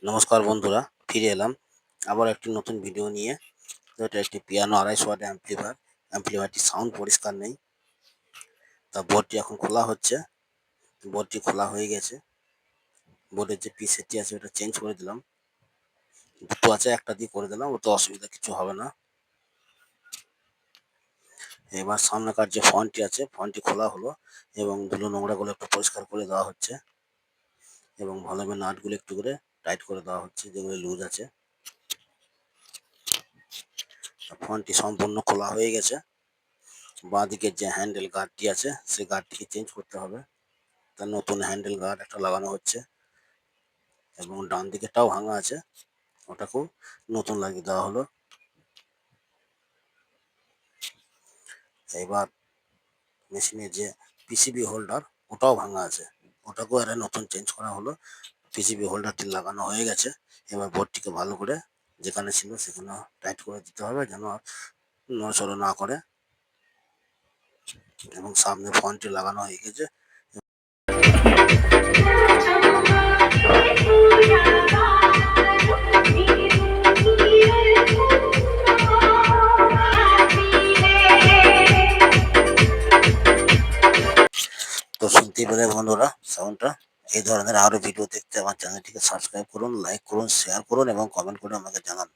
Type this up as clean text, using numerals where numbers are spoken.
নমস্কার বন্ধুরা, ফিরে এলাম আবার একটি নতুন ভিডিও নিয়ে। তো এটা একটি পিয়ানো 250 ওয়াট অ্যাম্পলিফায়ারটি সাউন্ড পরিষ্কার নেই। তা বোর্ডটি এখন খোলা হচ্ছে। বোর্ডটি খোলা হয়ে গেছে। বোর্ডের যে পিসেটটি আছে ওটা চেঞ্জ করে দিলাম। দুটো আছে, একটা দিয়ে করে দিলাম, ওতে অসুবিধা কিছু হবে না। এবার সামনেকার যে ফন্টটি আছে ফন্টটি খোলা হলো এবং ধুলো নোংরাগুলো একটু পরিষ্কার করে দেওয়া হচ্ছে এবং ভলিউমের নাটগুলো একটু করে টাইট করে দেওয়া হচ্ছে, যেগুলো লুজ আছে। ফন্টটি সম্পূর্ণ খোলা হয়ে গেছে। বাঁ দিকের যে হ্যান্ডেল গার্ডটি আছে সেই গার্ডটিকে চেঞ্জ করতে হবে। তার নতুন হ্যান্ডেল গার্ড একটা লাগানো হচ্ছে এবং ডান দিকেরটাও ভাঙা আছে, ওটাকেও নতুন লাগিয়ে দেওয়া হলো। এবার মেশিনের যে পিসিবি হোল্ডার ওটাও ভাঙা আছে, ওটাকেও আরে নতুন চেঞ্জ করা হলো। পিসিবি হোল্ডারটি লাগানো হয়ে গেছে। এবার বোর্ডটিকে ভালো করে যেখানে ছিল সেখানে টাইট করে দিতে হবে যেন নড়াচড়া না করে, এবং সামনে ফন্টটি লাগানো হয়ে গেছে। তো শুনতেই পেলে বন্ধুরা সাউন্ডটা। এই ধরনের আরো ভিডিও দেখতে আমার চ্যানেলটিকে সাবস্ক্রাইব করুন, লাইক করুন, শেয়ার করুন এবং কমেন্ট করে আমাকে জানান।